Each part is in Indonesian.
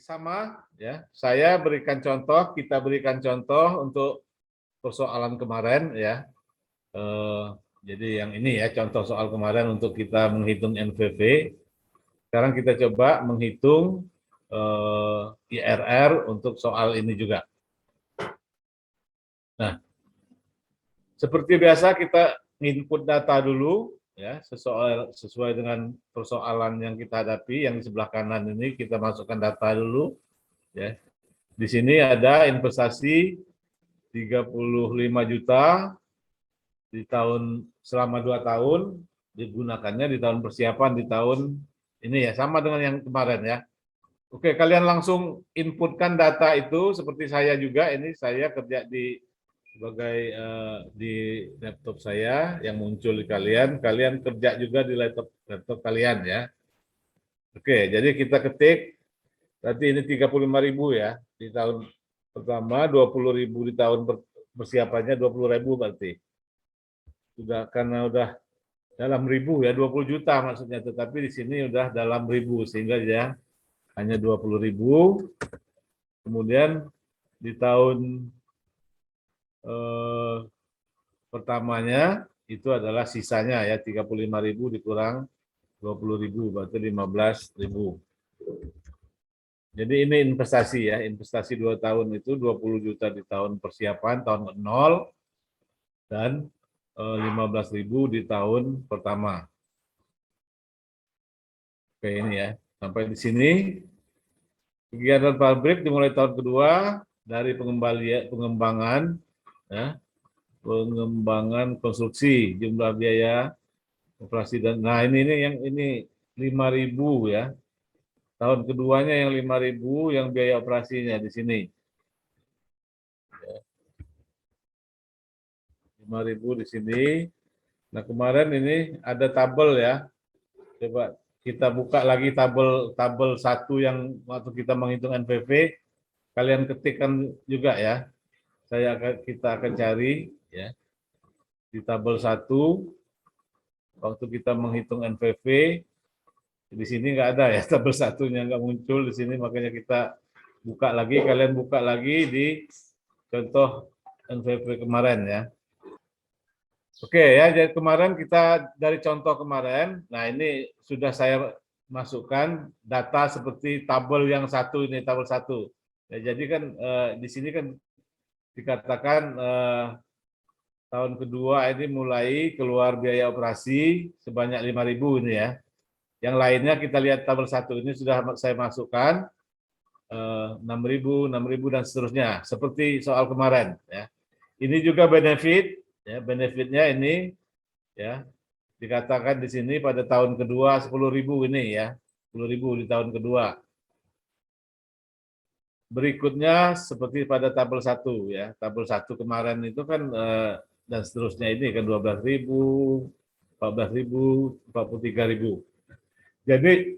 Sama ya, saya berikan contoh, kita berikan contoh untuk persoalan kemarin ya. Jadi yang ini ya contoh soal kemarin untuk kita menghitung NPV. Sekarang kita coba menghitung IRR untuk soal ini juga. Nah, seperti biasa kita input data dulu ya, sesuai dengan persoalan yang kita hadapi. Yang di sebelah kanan ini kita masukkan data dulu ya. Di sini ada investasi 35 juta di tahun selama 2 tahun, digunakannya di tahun persiapan di tahun ini ya, sama dengan yang kemarin ya. Oke, kalian langsung inputkan data itu seperti saya juga. Ini saya kerja di sebagai di laptop saya yang muncul di kalian. Kalian kerja juga di laptop kalian ya. Oke, jadi kita ketik. Berarti ini 35.000 ya di tahun pertama, 20.000 di tahun persiapannya, 20.000 berarti. Sudah karena udah dalam ribu ya, 20 juta maksudnya, tetapi di sini udah dalam ribu sehingga ya hanya 20.000. Kemudian di tahun pertamanya itu adalah sisanya ya, 35.000 dikurang 20.000 berarti 15.000. Jadi ini investasi ya, investasi 2 tahun itu 20 juta di tahun persiapan, tahun 0, dan 15.000 di tahun pertama. Oke, ini ya, sampai di sini. Kegiatan pabrik dimulai tahun kedua dari pengembangan ya, pengembangan konstruksi, jumlah biaya operasi dan nah ini yang ini 5.000 ya. Tahun keduanya yang 5.000 yang biaya operasinya di sini. 5.000 di sini. Nah, kemarin ini ada tabel ya. Coba kita buka lagi tabel 1 yang waktu kita menghitung NPV, kalian ketikkan juga ya. Kita akan cari ya di tabel 1 waktu kita menghitung NPV. Di sini nggak ada ya, tabel satunya nggak muncul di sini, makanya kita buka lagi, kalian buka lagi di contoh NPV kemarin ya. Oke ya, jadi kemarin kita dari contoh kemarin, nah ini sudah saya masukkan data seperti tabel yang satu ini, tabel 1. Ya, jadi kan di sini kan dikatakan tahun kedua ini mulai keluar biaya operasi sebanyak 5.000 ini ya. Yang lainnya kita lihat tabel 1 ini sudah saya masukkan 6.000, 6.000 dan seterusnya seperti soal kemarin ya. Ini juga benefit ya, benefitnya ini ya dikatakan di sini pada tahun kedua 10.000 ini ya, 10.000 di tahun kedua. Berikutnya seperti pada tabel 1 ya, tabel 1 kemarin itu kan dan seterusnya ini kan 12.000, 14.000, 43.000. Jadi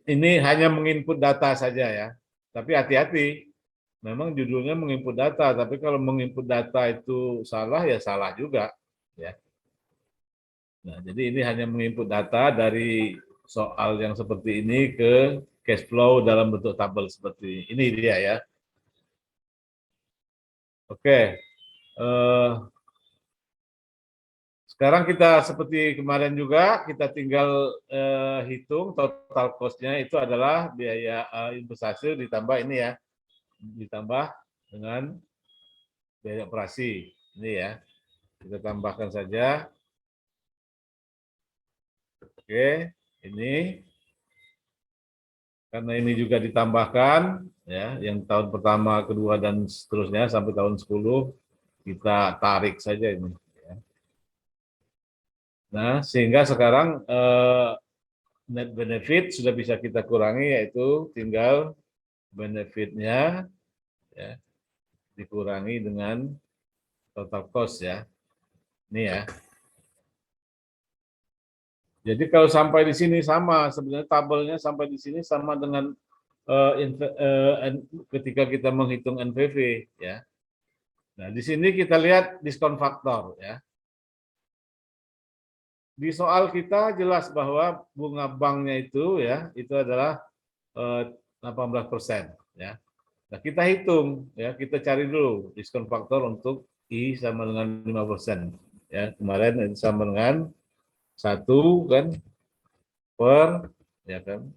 ini hanya menginput data saja ya. Tapi hati-hati, memang judulnya menginput data, tapi kalau menginput data itu salah ya salah juga ya. Nah, jadi ini hanya menginput data dari soal yang seperti ini ke cash flow dalam bentuk tabel seperti ini dia ya. Oke. Sekarang kita seperti kemarin juga, kita tinggal hitung total cost-nya itu adalah biaya investasi ditambah ini ya, ditambah dengan biaya operasi. Ini ya, kita tambahkan saja. Oke, ini. Karena ini juga ditambahkan, ya, yang tahun pertama, kedua, dan seterusnya sampai tahun 10, kita tarik saja ini. Nah, sehingga sekarang net benefit sudah bisa kita kurangi, yaitu tinggal benefitnya ya, dikurangi dengan total cost ya. Ini ya. Jadi kalau sampai di sini sama, sebenarnya tabelnya sampai di sini sama dengan ketika kita menghitung NPV ya. Nah, di sini kita lihat diskon faktor ya. Di soal kita jelas bahwa bunga banknya itu ya, itu adalah 18%. ya. Nah, kita hitung ya, kita cari dulu diskon faktor untuk I sama dengan 5%. Ya, kemarin itu sama dengan 1 kan per ya kan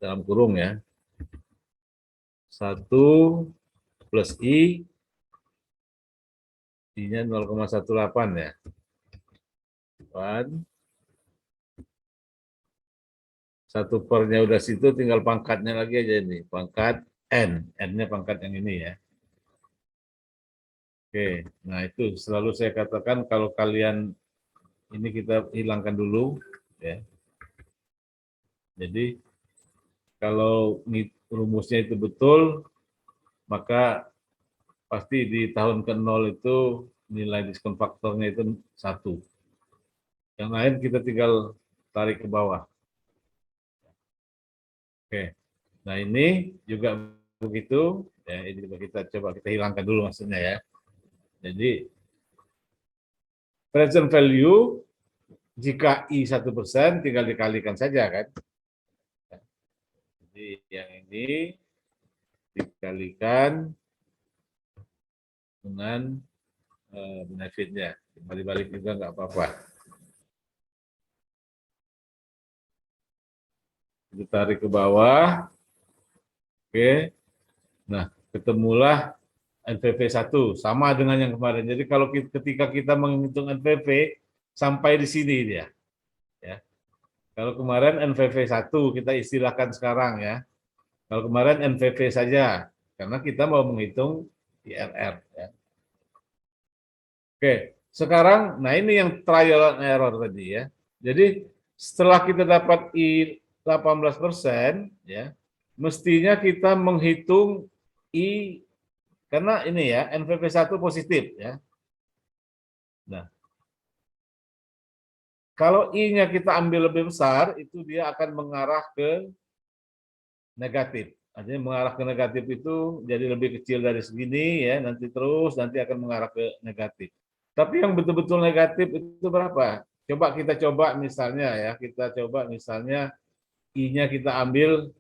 dalam kurung ya. 1 plus I-nya 0,18 ya. 1 pernya udah situ, tinggal pangkatnya lagi aja ini. Pangkat N. N-nya pangkat yang ini ya. Oke, nah itu selalu saya katakan kalau kalian ini kita hilangkan dulu ya. Jadi kalau rumusnya itu betul, maka pasti di tahun ke-0 itu nilai diskon faktornya itu 1. Yang lain kita tinggal tarik ke bawah. Oke, nah ini juga begitu. Ya, ini kita coba kita hilangkan dulu maksudnya ya. Jadi present value jika I 1% tinggal dikalikan saja kan. Jadi yang ini dikalikan dengan benefitnya. Balik-balik juga nggak apa-apa. Ditarik ke bawah. Oke. Nah, ketemulah NPV 1 sama dengan yang kemarin. Jadi kalau ketika kita menghitung NPV sampai di sini dia. Ya. Kalau kemarin NPV 1 kita istilahkan sekarang ya. Kalau kemarin NPV saja karena kita mau menghitung IRR ya. Oke, sekarang nah ini yang trial and error tadi ya. Jadi setelah kita dapat I 18% ya, mestinya kita menghitung I karena ini ya NPV 1 positif ya. Nah, kalau I-nya kita ambil lebih besar itu dia akan mengarah ke negatif. Artinya mengarah ke negatif itu jadi lebih kecil dari segini ya, nanti akan mengarah ke negatif. Tapi yang betul-betul negatif itu berapa? Coba misalnya ya, kita coba misalnya I-nya kita ambil,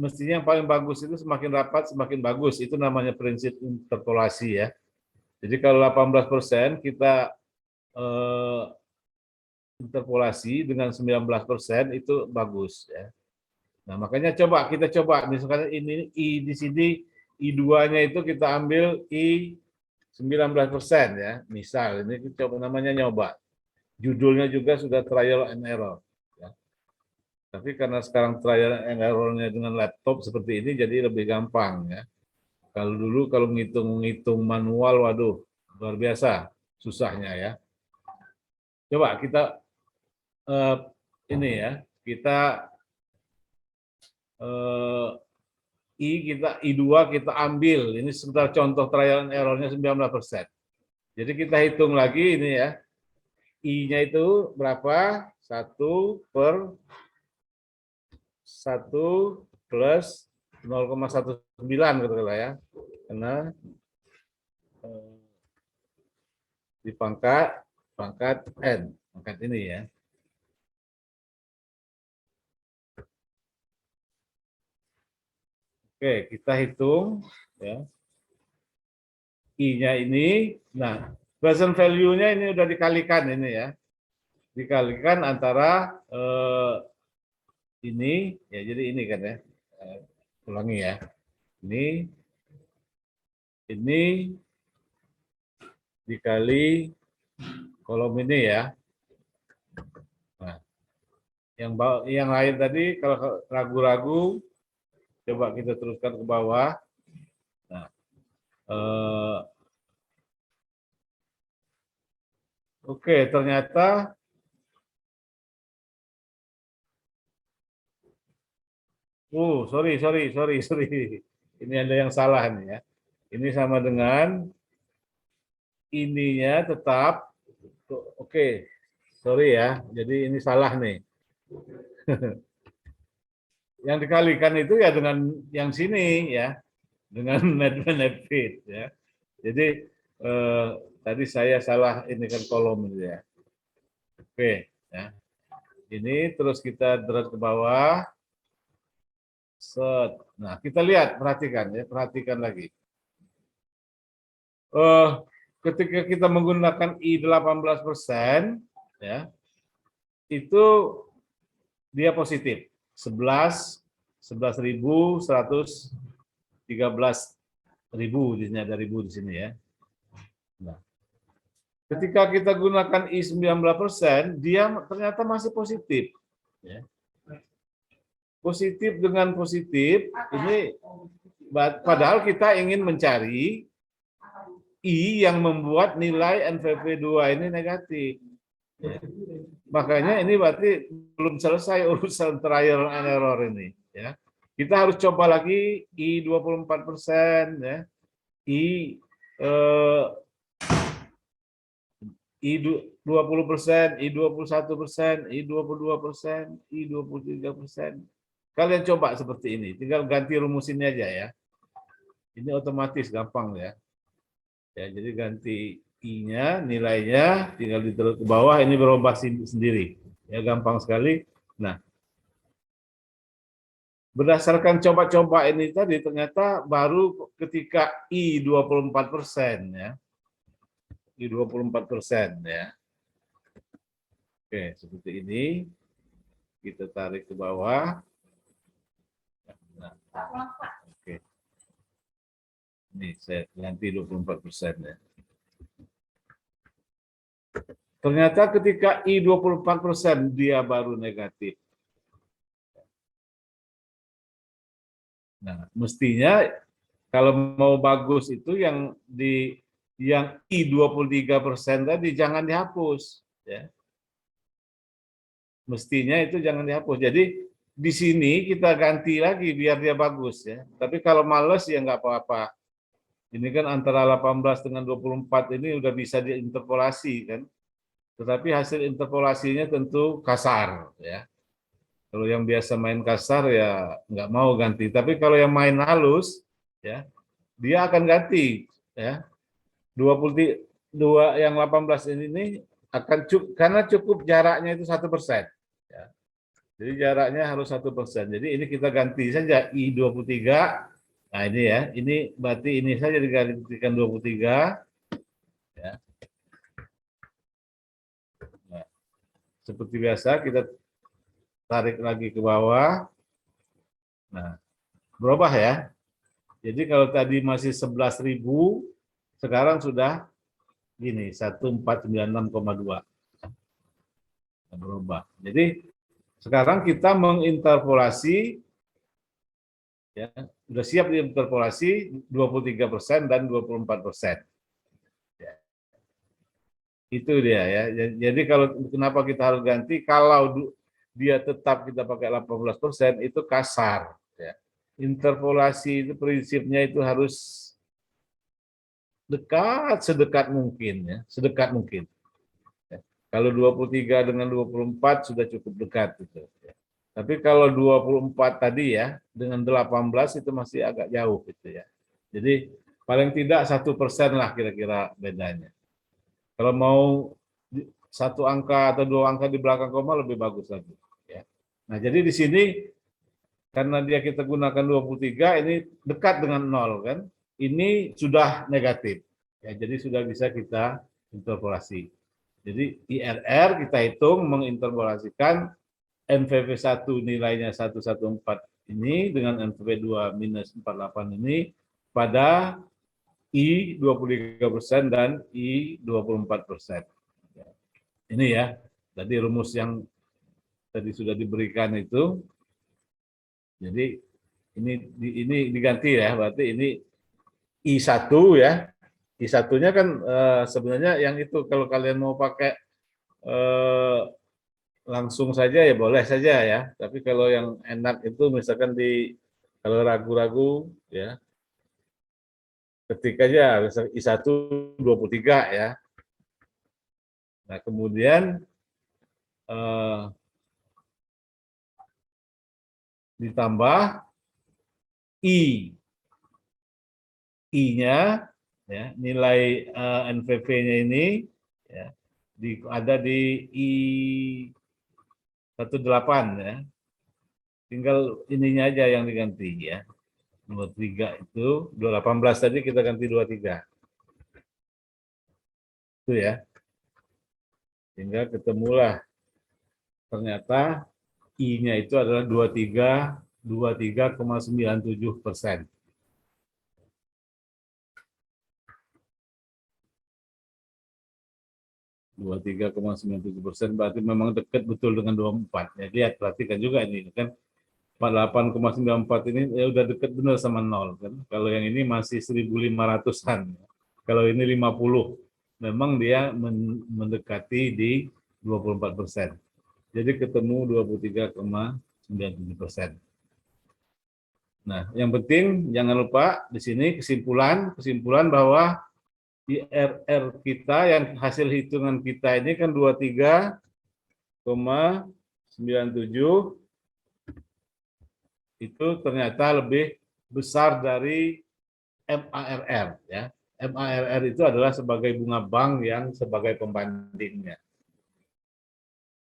mestinya yang paling bagus itu semakin rapat semakin bagus. Itu namanya prinsip interpolasi ya. Jadi kalau 18% kita interpolasi dengan 19% itu bagus ya. Nah, makanya kita coba misalkan ini I di sini I2-nya itu kita ambil I 19% ya. Misal ini kita coba namanya nyoba. Judulnya juga sudah trial and error ya. Tapi karena sekarang trial and error-nya dengan laptop seperti ini jadi lebih gampang ya. Kalau dulu kalau ngitung manual waduh luar biasa susahnya ya. Coba kita ini ya, kita I2 kita ambil, ini sebentar contoh trial and error-nya 19%. Jadi kita hitung lagi ini ya, I-nya itu berapa? 1 per 1 plus 0,19 katakanlah ya. Karena di pangkat N, pangkat ini ya. Oke, kita hitung ya. I-nya ini, nah present value-nya ini udah dikalikan ini ya. Dikalikan antara ini, ya jadi ini kan ya. Ulangi ya. Ini dikali kolom ini ya. Nah, yang lain tadi kalau ragu-ragu coba kita teruskan ke bawah. Nah, oke, ternyata sorry. Ini ada yang salah nih ya. Ini sama dengan ininya tetap oke. Sorry ya. Jadi ini salah nih. Yang dikalikan itu ya dengan yang sini ya. Dengan net benefit ya. Jadi tadi saya salah ini kan kolom itu ya. Oke, ya. Ini terus kita drag ke bawah. Set. Nah, kita lihat, perhatikan ya, perhatikan lagi. Ketika kita menggunakan I 18%, ya, itu dia positif. 11.113.000 di sini, ada ribu di sini ya. Nah, ketika kita gunakan I 19%, dia ternyata masih positif. Ya. Positif dengan positif, ini padahal kita ingin mencari I yang membuat nilai NVV2 ini negatif. Ya. Makanya ini berarti belum selesai urusan trial and error ini. Ya. Kita harus coba lagi I 24%, ya. I 20%, I 21%, I 22%, I 23%. Kalian coba seperti ini, tinggal ganti rumusinnya aja ya. Ini otomatis gampang ya. Ya, jadi ganti I-nya, nilainya, tinggal ditaruh ke bawah, ini berubah sendiri. Ya, gampang sekali. Nah, berdasarkan coba-coba ini tadi, ternyata baru ketika I 24% ya. I 24% ya. Oke, seperti ini. Kita tarik ke bawah. Nah, oke. Ini saya ganti 24% ya. Ternyata ketika I 24% dia baru negatif. Nah, mestinya kalau mau bagus itu yang I 23% tadi jangan dihapus ya. Mestinya itu jangan dihapus. Jadi di sini kita ganti lagi biar dia bagus ya. Tapi kalau males ya nggak apa-apa. Ini kan antara 18 dengan 24 ini udah bisa diinterpolasi kan. Tetapi hasil interpolasinya tentu kasar ya. Kalau yang biasa main kasar ya nggak mau ganti. Tapi kalau yang main halus ya dia akan ganti ya. 22 yang 18 ini akan karena cukup jaraknya itu 1%. Ya. Jadi jaraknya harus 1%. Jadi ini kita ganti saja I 23. Nah ini ya, ini berarti ini saja digantikan 23. Ya. Nah, seperti biasa kita tarik lagi ke bawah. Nah, berubah ya. Jadi kalau tadi masih 11.000, sekarang sudah gini 1496,2. Berubah. Jadi sekarang kita menginterpolasi ya, sudah siap diinterpolasi 23% dan 24%. Ya. Itu dia ya. Jadi kalau kenapa kita harus ganti, kalau dia tetap kita pakai 18% itu kasar ya. Interpolasi itu prinsipnya itu harus sedekat mungkin ya, sedekat mungkin. Ya. Kalau 23 dengan 24 sudah cukup dekat gitu ya. Tapi kalau 24 tadi ya dengan 18 itu masih agak jauh gitu ya. Jadi paling tidak 1% lah kira-kira bedanya. Kalau mau satu angka atau dua angka di belakang koma lebih bagus lagi. Ya. Nah jadi di sini karena dia kita gunakan 23 ini dekat dengan 0 kan. Ini sudah negatif. Ya, jadi sudah bisa kita interpolasi. Jadi IRR kita hitung menginterpolasikan NVV1 nilainya 114 ini dengan NVV2 minus 48 ini pada I 23% dan I 24%. Ini ya, tadi rumus yang tadi sudah diberikan itu. Jadi ini diganti ya, berarti ini I1 ya. I1-nya kan sebenarnya yang itu kalau kalian mau pakai langsung saja ya boleh saja ya. Tapi kalau yang enak itu misalkan kalau ragu-ragu ya ketik aja misalkan I1 23 ya. Nah, kemudian ditambah I-nya ya, nilai NVV-nya ini ya, ada di I18 ya. Tinggal ininya aja yang diganti ya. 23 itu 218 tadi kita ganti 23. Itu ya. Sehingga ketemulah ternyata I-nya itu adalah 23,97%. 23,97% berarti memang dekat betul dengan 24. Ya, lihat, perhatikan juga ini kan 48,94 ini ya udah dekat benar sama nol kan. Kalau yang ini masih 1.500-an. Kalau ini 50, memang dia mendekati di 24%. Jadi ketemu 23,97%. Nah, yang penting jangan lupa di sini kesimpulan bahwa IRR kita yang hasil hitungan kita ini kan 23,97 itu ternyata lebih besar dari MARR ya. MARR itu adalah sebagai bunga bank yang sebagai pembandingnya.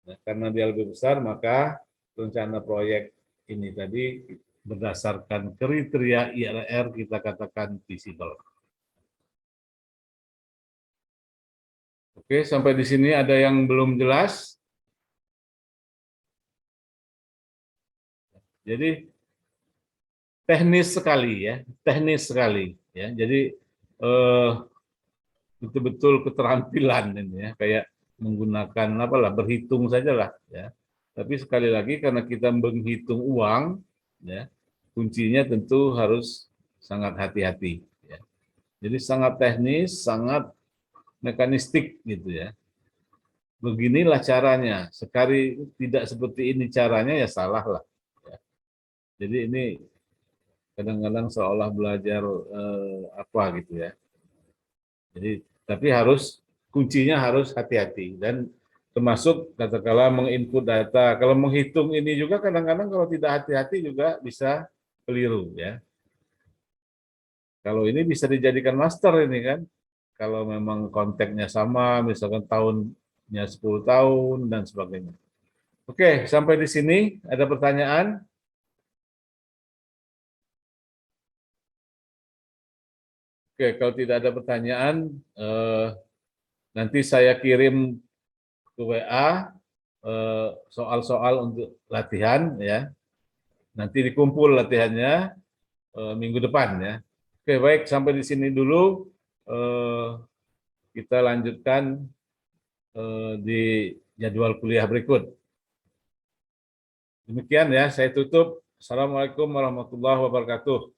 Nah, karena dia lebih besar, maka rencana proyek ini tadi berdasarkan kriteria IRR kita katakan feasible. Oke, sampai di sini ada yang belum jelas? Jadi teknis sekali ya, teknis sekali ya. Jadi betul-betul keterampilan ini ya, kayak menggunakan apalah berhitung sajalah ya. Tapi sekali lagi karena kita menghitung uang ya, kuncinya tentu harus sangat hati-hati ya. Jadi sangat teknis, sangat mekanistik gitu ya. Beginilah caranya. Sekali tidak seperti ini caranya ya salah lah. Ya. Jadi ini kadang-kadang seolah belajar apa gitu ya. Jadi tapi kuncinya harus hati-hati dan termasuk katakanlah menginput data. Kalau menghitung ini juga kadang-kadang kalau tidak hati-hati juga bisa keliru ya. Kalau ini bisa dijadikan master ini kan. Kalau memang konteksnya sama, misalkan tahunnya 10 tahun dan sebagainya. Oke, sampai di sini ada pertanyaan? Oke, kalau tidak ada pertanyaan, nanti saya kirim ke WA soal-soal untuk latihan ya. Nanti dikumpul latihannya minggu depan ya. Oke, baik, sampai di sini dulu. Kita lanjutkan di jadwal kuliah berikut. Demikian ya, saya tutup. Assalamualaikum warahmatullahi wabarakatuh.